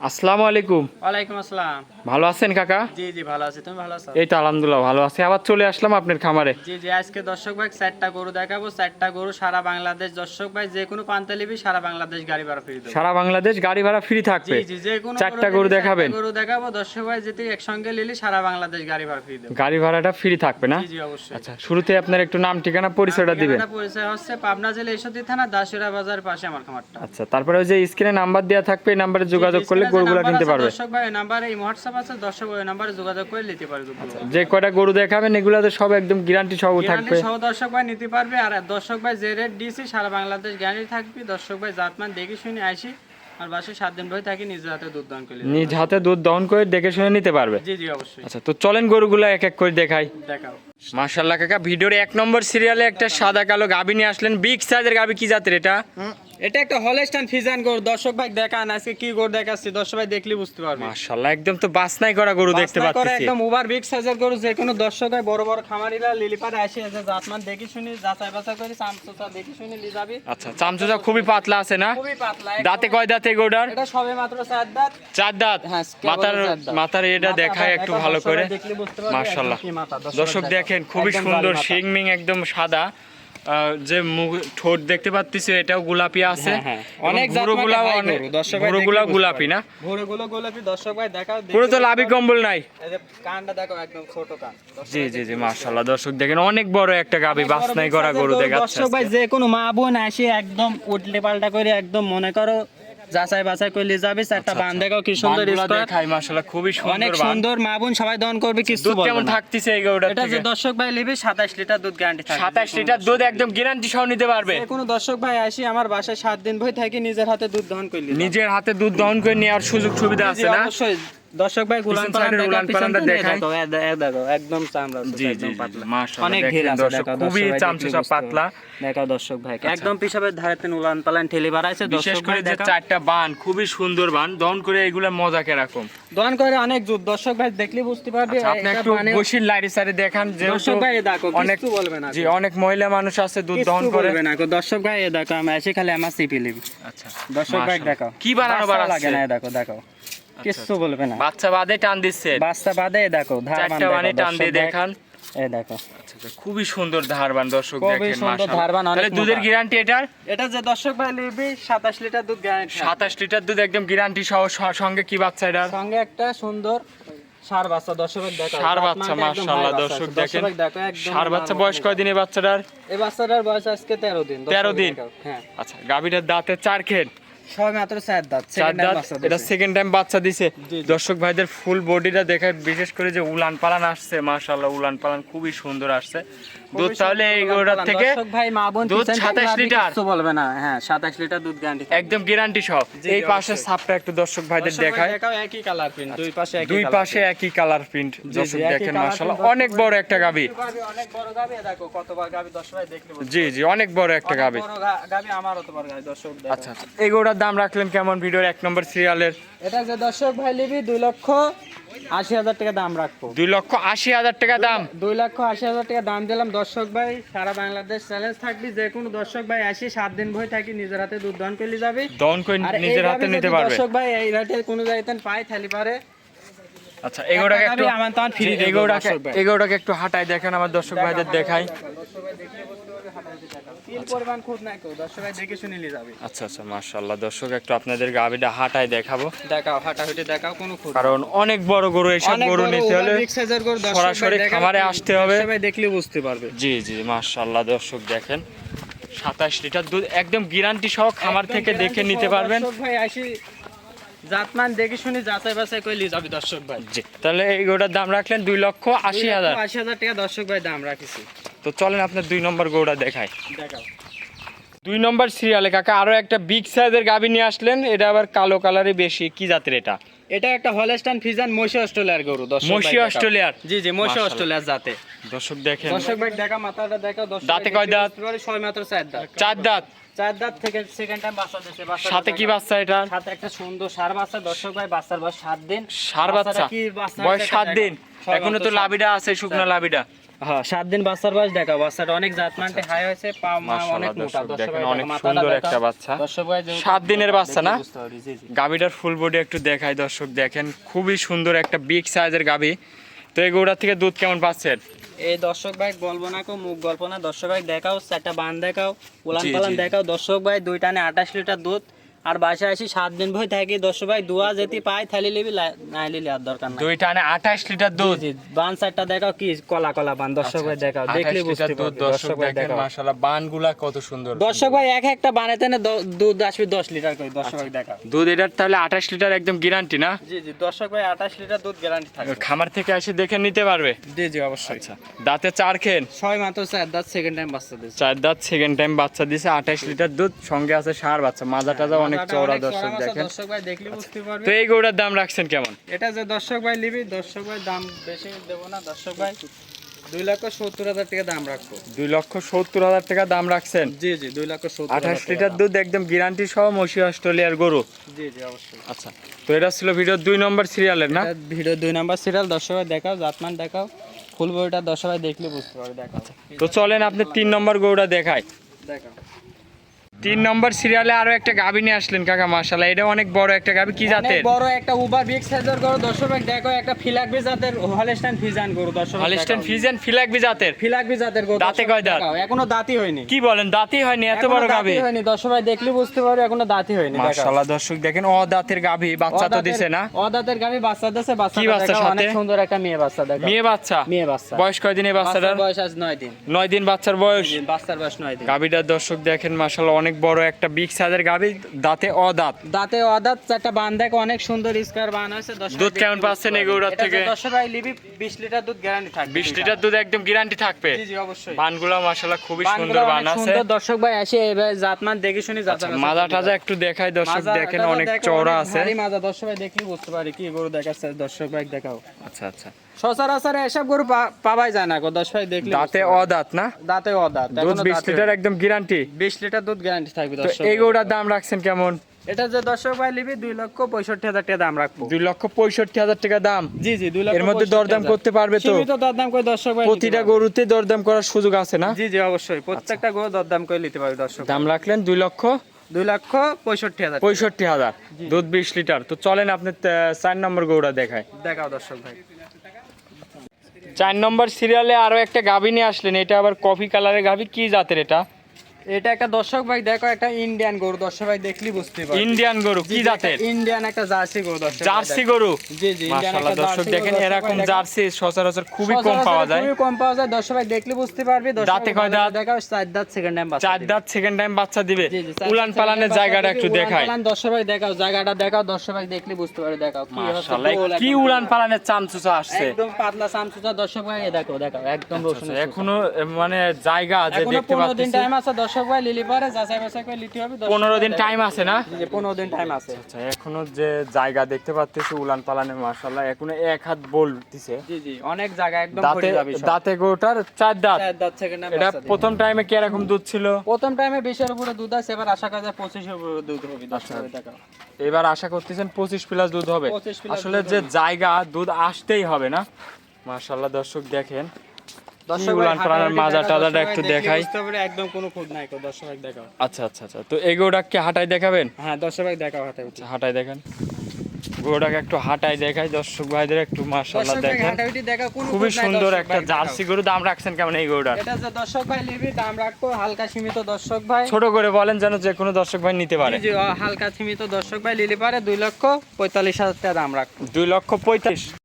আসসালামু আলাইকুম। ওয়ালাইকুম আসসালাম। ভালো আছেন কাকা? জি জি ভালো আছি, তুমি ভালো আছো? এই তো আলহামদুলিল্লাহ ভালো আছি। আবার চলে আসলাম আপনার খামারে। জি জি আজকে দর্শক ভাই 4টা গরু দেখাবো। 4টা গরু সারা বাংলাদেশ দর্শক ভাই যে কোনো প্রান্তে নিবি সারা বাংলাদেশ গাড়ি ভাড়া ফ্রি দেবো। সারা বাংলাদেশ গাড়ি ভাড়া ফ্রি জি থাকবে। জি যে কোনো 4টা গরু দেখাবেন? গরু দেখাবো দর্শক ভাই, যেতে একসঙ্গে নিলি সারা বাংলাদেশ গাড়ি ভাড়া ফ্রি দেবো। গাড়ি ভাড়াটা ফ্রি থাকবে না? জি জি অবশ্যই। আচ্ছা, শুরুতে আপনার একটু নাম ঠিকানা পরিচয়টা দিবেন। ঠিকানাটা পরিচয় হচ্ছে পাবনা জেলা ঈশ্বরদী থানা দাসুরা বাজার পাশে আমার খামারটা। আচ্ছা, তারপরে ওই যে স্ক্রিনে নাম্বার দেওয়া থাকবে, এই নাম্বারে যোগাযোগ করলে গরুগুলো কিনতে পারবে। দর্শক ভাই নাম্বারে এই হোয়াটসঅ্যাপ আছে, দর্শক ওই নাম্বারে যোগাযোগ করে নিতে পারবে। যে কয়টা গরু দেখাবেন এগুলাতে সব একদম গ্যারান্টি সহ থাকবে। সব দর্শক ভাই নিতে পারবে। আর দর্শক ভাই যে রেট দিয়েছি সারা বাংলাদেশ গ্যারান্টি থাকবে। দর্শক ভাই জাতমান দেখে শুনে আসি আর বাসে 7 দিন ধরে থাকি, নিজ হাতে দুধ দান করে নিজ হাতে দুধ দহন করে দেখে শুনে নিতে পারবে। জি জি অবশ্যই। আচ্ছা, তো চলেন গরুগুলো এক এক করে দেখাই। দেখাও। মাশাআল্লাহ কাকা, ভিডিওর 1 নম্বর সিরিয়ালে একটা সাদা কালো গাভী নিয়ে আসলেন। বিগ সাইজের গাভী, কি জাতের এটা? এটা একটা হলস্টাইন ফ্রিজিয়ান গরু। দর্শক ভাই দেখান আজকে কি গরু দেখাচ্ছি, দর্শক ভাই দেখলে বুঝতে পারবে। মাশাআল্লাহ, একদম তো বাছনাই করা গরু দেখতে পাচ্ছি। একদম ওভার বিগ সাইজের গরু। যে কোনো দর্শক ভাই বড় বড় খামারিরা লিলিপাড়ে আসে যে জাতমান দেখি শুনি যাচাই বাছাই করে চামচা দেখি শুনি নিয়ে যাবে। আচ্ছা, চামচুচা খুবই পাতলা আছে না? খুবই পাতলা। দাঁতে কয় দাঁত এই গরুটার? এটা সবে মাত্র 4 দাঁত। 4 দাঁত। হ্যাঁ, মাথার এটা দেখায় একটু ভালো করে। মাশাআল্লাহ, দর্শক দেখেন খুবই সুন্দর শিং মিং একদম সাদা। যে মুখ ঠোঁট দেখতে পাচ্ছি এটাও গোলাপি আছে। অনেক গরুগুলাও গরুগুলাও গোলাপি না? গরুগুলো গোলাপি। দর্শক ভাই দেখাও, পুরো তো লাভি কম্বল নাই। এই যে কানটা দেখো একদম ছোট কান। জি জি জি মাশাআল্লাহ, দর্শক দেখেন অনেক বড় একটা গাভী বাছনাই করা গরু দেখাচ্ছে। দর্শক ভাই যে কোনো মা বোন আসে একদম উল্টে পাল্টা করে একদম মনে করো যাচাই বাছাই করে যাবে। একটা বান দেখাও কি সুন্দর স্কয়ার। দেখাই মাশাআল্লাহ, খুবই সুন্দর। অনেক সুন্দর। মা বোন সবাই দহন করবে, কিছু দুধ বলবে কেমন না। থাকতেছে এই গরুটা? এটা যে দর্শক ভাই নেবে 27 লিটার দুধ গ্যারান্টি থাকবে। 27 লিটার দুধ একদম গ্যারান্টি সহ নিতে পারবে। যে কোনো দর্শক ভাই আসি আমার বাসায় 7 দিন ভই থাকি, নিজের হাতে দুধ দহন করে নিবে। নিজের হাতে দুধ দহন করে নেওয়ার সুযোগ সুবিধা আছে না? অবশ্যই। দর্শক ভাই উলান পালানটা দেখাই। দেখো একদম চামড়া জি জি একদম পাতলা। মাশাআল্লাহ, অনেক ঢিল আছে দর্শক দেখো। খুবই চামচুচা পাতলা। দেখো দর্শক ভাই একদম পিছাবের ধারেতে উলান পালান ঠেলে বাড়াইছে। বিশেষ দর্শক করে ভাই যে দেখো 4টা বান খুবই সুন্দর বান দহন করে, এগুলা মজা কিরকম দহন করে অনেক জোর। দর্শক ভাই দেখলে বুঝতে পারবে। আপনি একটু বসির লাইরে সাইরে দেখান যে দর্শক ভাই দেখো অনেক কিছু বলবে না। জি, অনেক মহিলা মানুষ আছে দুধ দহন করে। বলবে না দর্শক ভাই দেখো আমি এসে খালি আমার সিপি লিবি। আচ্ছা, দর্শক ভাই দেখো কি বানানো লাগে না। দেখো দেখো কিছু বলবে না। বাচ্চা বাদে টান দিচ্ছে। বাচ্চা বাদে দেখো ধারবান 4টা বানে টান দিয়ে দেখান। এই দেখো আচ্ছা, খুবই সুন্দর ধারবান দর্শক খুবই দেখেন সুন্দর মাশাআল্লাহ। ধারবান, অনেক তাহলে দুধের মোটা। গ্যারান্টি এটার? এটা যে দর্শক ভাই লিবি 27 লিটার দুধ গ্যারান্টি। 27 লিটার দুধ একদম গ্যারান্টি সহ। সঙ্গে কি বাচ্চা এটার? সঙ্গে একটা সুন্দর ষাঁড় বাচ্চা। দর্শক দেখো ষাঁড় বাচ্চা মাশাআল্লাহ, দর্শক দেখেন ষাঁড় বাচ্চা। বয়স কয়দিন এই বাচ্চাটার? এই বাচ্চাটার বয়স আজকে 13 দিন। 13 দিন। হ্যাঁ। আচ্ছা, গাভীটার দাঁতে 4 খেন। সবে মাত্র 4 দাঁত। 4 দাঁত। এটা সেকেন্ড টাইম বাচ্চা দিছে। দর্শক ভাইদের ফুল বডিটা দেখায়, বিশেষ করে যে উলান পালান আসছে মাশাআল্লাহ, উলান পালান খুবই সুন্দর আসছে। দুধ তাহলে এই গরুটার থেকে দর্শক ভাই মা বোন দুধ 27 লিটার কিছু বলবে না। হ্যাঁ 27 লিটার দুধ গ্যারান্টি একদম গ্যারান্টি সহ। এই পাশে সাপটা একটু দর্শক ভাইদের দেখায়। দেখাও একই কালার প্রিন্ট, দুই পাশে একই দুই কালার। পাশে একই কালার প্রিন্ট। দর্শক দেখেন মাশাআল্লাহ, অনেক বড় একটা গাভী। অনেক বড় গাভী। দেখো কতবার গাভী দর্শক ভাই দেখলে বুঝবে। জি জি, অনেক বড় একটা গাভী। বড় গাভী আমার অতবার গাভী দর্শক দেখো। আচ্ছা আচ্ছা, এই গরুটার দাম রাখলেন কেমন ভিডিওর 1 নম্বর সিরিয়ালের? এটা যে দর্শক ভাই লিবি 2,80,000 টাকা দাম রাখবো। 2,80,000 টাকা দাম। 2,80,000 টাকা দাম দিলাম। দর্শক ভাই সারা বাংলাদেশ চ্যালেঞ্জ থাকবি, যে কোনো দর্শক ভাই আসি 7 দিন ভই থাকি, নিজের হাতে দুধ দহন করে যাবে। দহন করে নিজের হাতে নিতে পারবে। দর্শক ভাই এই রাতে কোনো জায়গায় পাই থালি পারে। আচ্ছা, এগোটাকে একটু আমার তখন ফ্রি দেব। এগোটাকে একটু হাঁটায় দেখেন আমার দর্শক ভাইদের দেখাই। দর্শক ভাই দেখলে বুঝতে পারবে হাঁটাতে টাকা তিল পরিমাণ খুদ নাই কেউ। দর্শক ভাই দেখে শুনে নিয়ে যাবে। আচ্ছা আচ্ছা মাশাআল্লাহ, দর্শক একটু আপনাদের গাভীটা হাঁটায় দেখাবো। দেখাও হাঁটাহুটি দেখাও, কোনো খুদ। কারণ অনেক বড় গরু, এসব গরু নিতে হলে সরাসরি খামারে আসতে হবে। সবাই দেখলে বুঝতে পারবে। জি জি মাশাআল্লাহ, দর্শক দেখেন 27 লিটার দুধ একদম গ্যারান্টি সহ খামার থেকে দেখে নিতে পারবেন। দর্শক ভাই আসি জাতমান দেখে শুনে যাচাই বাছাই করে নিয়ে যাবে দর্শক ভাই। জি, তাহলে এই গরুটার দাম রাখলেন 2,80,000। 2,80,000 টাকা দর্শক ভাই দাম রাখিছি। তো চলেন আপনার 2 নম্বর গরুটা দেখাই। দেখাও 2 নম্বর সিরিয়ালে কাকা আরো একটা বিগ সাইজের গাভী নিয়ে আসলেন। এটা আবার কালো কালারে বেশি, কি জাতের এটা? এটা একটা হলস্টাইন ফ্রিজিয়ান মশি অস্ট্রেলিয়ার গরু। দর্শক ভাই মশি অস্ট্রেলিয়ার। জি জি মশি অস্ট্রেলিয়ার জাতে। দর্শক দেখেন। দর্শক ভাই দেখা মাথাটা দেখা। দর্শক দাঁতে কয় দাঁত? সবে মাত্র 4 দাঁত। 4 দাঁত। 4 দাঁত থেকে সেকেন্ড টাইম বাচ্চা দিয়েছে। সাথে কি বাচ্চা এটা? সাথে একটা সুন্দর ষাঁড় বাচ্চা। দর্শক ভাই বাচ্চার বয়স 7 দিন। ষাঁড় বাচ্চা কি বাচ্চা বয়স 7 দিন। এখনো তো লাভিডা আছে, শুকনো লাভিডা। হ্যাঁ 7 দিন বাচ্চার বয়স দেখাও, বাচ্চাটা অনেক জাতমানতে হাই হয়েছে, পা মা অনেক মোটা। দর্শক দর্শক দেখেন ভাই অনেক মাথাটা সুন্দর দেখাও। একটা বাচ্চা, দর্শক ভাই যেহেতু 7 দিনের বাচ্চা না? বুঝতে পারি, জি জি। গাবিটার ফুল বডি একটু দেখাই দর্শক দেখেন, খুবই সুন্দর একটা বিগ সাইজের গাবি। তো এই গরুটার থেকে দুধ কেমন পাচ্ছেন? এই দর্শক ভাই বলবো না কো মুখ গল্প না, দর্শক ভাই দেখাও, চারটা বান দেখাও, উলান জি, পালান জি। দেখাও। দর্শক ভাই দুই টানে 28 লিটার দুধ, আর বাসায় আসি 7 দিন ভই থাকি। দর্শক ভাই দুয়া যেতে পাই থালি লিবি, নাই লিলি আর দরকার নাই। 2 টানে 28 লিটার দুধ। জি বান চারটা দেখাও, কি কলা কলা বান। দর্শক ভাই দেখাও, দেখলে 28 বুঝতে লিটার দুধ। পারবে। দর্শক ভাই দেখেন দেখাও। মাশাআল্লাহ বানগুলা কত সুন্দর। দর্শক ভাই এক একটা বানাইতে না দুধ আসবে 10 লিটার করে। দর্শক ভাই দেখাও। দুধ এটার তাহলে 28 লিটার একদম গ্যারান্টি না? জি জি দর্শক ভাই 28 লিটার দুধ গ্যারান্টি থাকবে। খামার থেকে এসে দেখে নিতে পারবে? জি জি অবশ্যই। দাঁতে 4 খেন, 6 মাত্র 4 দাঁত, সেকেন্ড টাইম বাচ্চা দিয়েছে। 4 দাঁত, সেকেন্ড টাইম বাচ্চা দিছে, 28 লিটার দুধ, সঙ্গে আছে ষাঁড় বাচ্চা, মাজাটাও অনেক চওড়া দর্শক দেখেন। দর্শক ভাই দেখলে বুঝতে পারবে। তো এই গরুটার দাম রাখছেন কেমন? এটা যে দর্শক ভাই নিবি, দর্শক ভাই দাম বেশি দেব না। দর্শক ভাই 2,70,000 টাকা দাম রাখবো। 2,70,000 টাকা দাম রাখছেন? জি জি 2,70,000 28 লিটার দুধ একদম গ্যারান্টি সহ মসি অস্ট্রেলিয়ার গরু। জি জি অবশ্যই। আচ্ছা, তো এটা ছিল ভিডিও 2 নম্বর সিরিয়ালের না? এটা ভিডিও 2 নাম্বার সিরিয়াল। দর্শক ভাই দেখাও, জাতমান দেখাও, ফুল বডিটা দর্শক ভাই দেখলে বুঝতে পারবে। দেখাও তো চলেন আপনি 3 নম্বর গরুটা দেখায়। দেখাও। 3 নম্বর সিরিয়ালে আরো একটা গাভী নিয়ে আসলেন কাকা, মাশাআল্লাহ এটা অনেক বড় একটা গাভী, কি অনেক জাতের? বড় একটা উবার বিগ সাইজের গরু। দর্শক ভাই দেখো, একটা ফিলাকবি জাতের হলস্টাইন ফিজিয়ান গরু। দর্শক ভাই হলিস্টাইন দেখাও। ফিজিয়ান ফিলাকবি জাতের। ফিলাকবি জাতের গরু। দাঁতে দর্শক কয় দাঁত? দেখাও, এখনো দাঁতই হয়নি। কি বলেন, দাঁতই হয়নি? এত এখনো বড় দাঁতই গাভী? হয়নি। দর্শক ভাই দেখলে বুঝতে পারবে, এখনো দাঁতই হয়নি। দেখাও। মাশাআল্লাহ দর্শক দেখেন, ও দাঁতের গাভী, বাচ্চা তো দিছে না? অদাতের গাভী বাচ্চা দিছে। কি বাচ্চা সাথে? অনেক সুন্দর একটা মেয়ে বাচ্চা। দেখো মেয়ে বাচ্চা। মেয়ে বাচ্চা। বয়স কয়দিন এই বাচ্চাটার? বাচ্চার বয়স আজ 9 দিন। 9 দিন বাচ্চার বয়স। জি, বাচ্চার বয়স 9 দিন। গাভীটার দর্শক দেখেন মাশাআল্লাহ অনেক বড় একটা বিগ সাইজের গাভী, দাঁতে অদাঁত। দাঁতে অদাত, চারটা বান দেখো, অনেক সুন্দর স্কয়ার বান আছে। দুধ কেমন পাচ্ছেন এই গরুটার থেকে? দর্শক ভাই লিবি 20 লিটার দুধ গ্যারান্টি থাকবে। 20 লিটার দুধ একদম গ্যারান্টি থাকবে। জি জি অবশ্যই। বানগুলো মাশাআল্লাহ খুবই বানগুলো সুন্দর বান অনেক আছে। সুন্দর। দর্শক ভাই এসে এবার জাতমান দেখে শুনি আচ্ছা, মাজা টাজা একটু দেখাই দর্শক দেখেন, অনেক চওড়া আছে। মাজা দর্শক ভাই দেখলে বুঝতে পারি কি গরু দেখাচ্ছে। দর্শক ভাই দেখাও। আচ্ছা আচ্ছা, সচরাচর এসব গরু পাওয়াই যায় না গো। দর্শক ভাই দেখলে দাঁতে অদাঁত না? দাঁতে অদাত। দুধ 20 লিটার একদম গ্যারান্টি। 20 লিটার দুধ গ্যারান্টি থাকবে। তো দর্শক এই গরুটার দাম রাখছেন কেমন? এটা যে দর্শক ভাই লিবি 2,65,000 টাকা দাম রাখবো। 2,65,000 টাকা দাম। জি জি 2,65,000। এর মধ্যে দরদাম করতে পারবে তো? সীমিত দরদাম করে দর্শক ভাই প্রতিটা গরুতে দরদাম করার সুযোগ আছে না? জি জি অবশ্যই, প্রত্যেকটা গরু দরদাম করে নিতে পারবে। দর্শক দাম রাখলেন 2,65,000। 2,65,000, দুধ 20 লিটার। তো চলেন আপনি 4 নম্বর গরুটা দেখায়। দেখাও দর্শক ভাই। 4 নম্বর সিরিয়ালে আরো একটা গাভী নিয়ে আসলেন, এটা আবার কফি কালারের গাভী, কি জাতের এটা? এটা একটা দর্শক ভাই দেখো, একটা ইন্ডিয়ান গরু। দর্শক ভাই দেখলি বুঝতে পারবে। ইন্ডিয়ান গরু, কি জাতের? ইন্ডিয়ান একটা জার্সি গরু। দর্শক ভাই জার্সি দেখো। গরু। জি জি ইন্ডিয়ান মাশাআল্লাহ একটা দর্শক জার্সি দেখেন, গরু। দর্শক এরকম ভাই দেখো। জার্সি সচরাচর খুবই কম পাওয়া যায়। খুবই কম পাওয়া যায়। দর্শক ভাই দেখলে বুঝতে পারবে। দর্শক দাঁতে ভাই কয় দাঁত? দেখাও, 4 দাঁত, সেকেন্ড টাইম বাচ্চা 4 দিবে। দাঁত, সেকেন্ড টাইম বাচ্চা দিবে। জি জি, 4 উলান দাঁত, পালানের second জায়গাটা বাচ্চা একটু দিবে। দেখায়। উলান পালান দর্শক ভাই দেখাও, জায়গাটা দেখাও। দর্শক ভাই দেখলে বুঝতে পারবে। দেখাও কি হচ্ছে মাশাআল্লাহ, গোল কি একদম। উলান পালানের চামচুচা আসছে। একদম পাতলা সামসুচা। দর্শক ভাই দেখো দেখাও, একদম রসুন। এখনো মানে জায়গা যে এখনো দেখতে 15 দিন পাচ্ছি। টাইম আছে। দর্শক ভাই লিলি পারে যাচাই বাছাই করে নিতে হবে। 15 দিন টাইম আছে না? জি 15 দিন টাইম আছে। আচ্ছা, এখনো যে জায়গা দেখতে পাচ্ছি উলান পালানের, মাশাআল্লাহ এখনো এক হাত বলতিছে। জি জি অনেক জায়গা একদম দাঁতে ভরে যাবে সব। দাঁতে গরুটার 4 দাঁত। 4 দাঁত, সেকেন্ড টাইম এটা বাচ্চা দিবে। প্রথম টাইমে কি এরকম দুধ ছিল? প্রথম টাইমে 20 এর উপরে দুধ আছে, এবার আশা করা যায় 25 এর উপরে দুধ হবে। দর্শক ভাই দেখাও। এবার আশা করতেছেন 25 প্লাস দুধ হবে। 25 প্লাস আসলে দুধ যে হবে। জায়গা দুধ আসতেই হবে না? মাশাআল্লাহ দর্শক দেখেন, দর্শক উলান পালানের মাজা টাজাটা একটু দেখাই। বুঝতে পারে একদম কোনো খুঁত নাই। দর্শক ভাই দেখাও। আচ্ছা আচ্ছা আচ্ছা, তো এই গরুটাকে হাঁটাই দেখাবেন? হ্যাঁ দর্শক ভাই দেখাও হাতে উঠে। আচ্ছা, হাঁটাই দেখেন গরুটাকে, একটু হাঁটাই দেখাই দর্শক ভাইদের একটু। মাশাআল্লাহ দর্শক ভাই দেখেন, হাতে উঠে দেখাও, কোনো খুবই খুঁত নাই। সুন্দর দর্শক একটা ভাই জার্সি দেখাও। গরু। দাম রাখছেন কেমন এই গরুটার? এটা যে দর্শক ভাই নিবি দাম রাখবো হালকা সীমিত। দর্শক ভাই ছোট করে বলেন যেন যে কোনো দর্শক ভাই নিতে পারে। জি জি হালকা সীমিত। দর্শক ভাই লিলি পারে 2,45,000 টাকা দাম রাখবো। 2,45,000।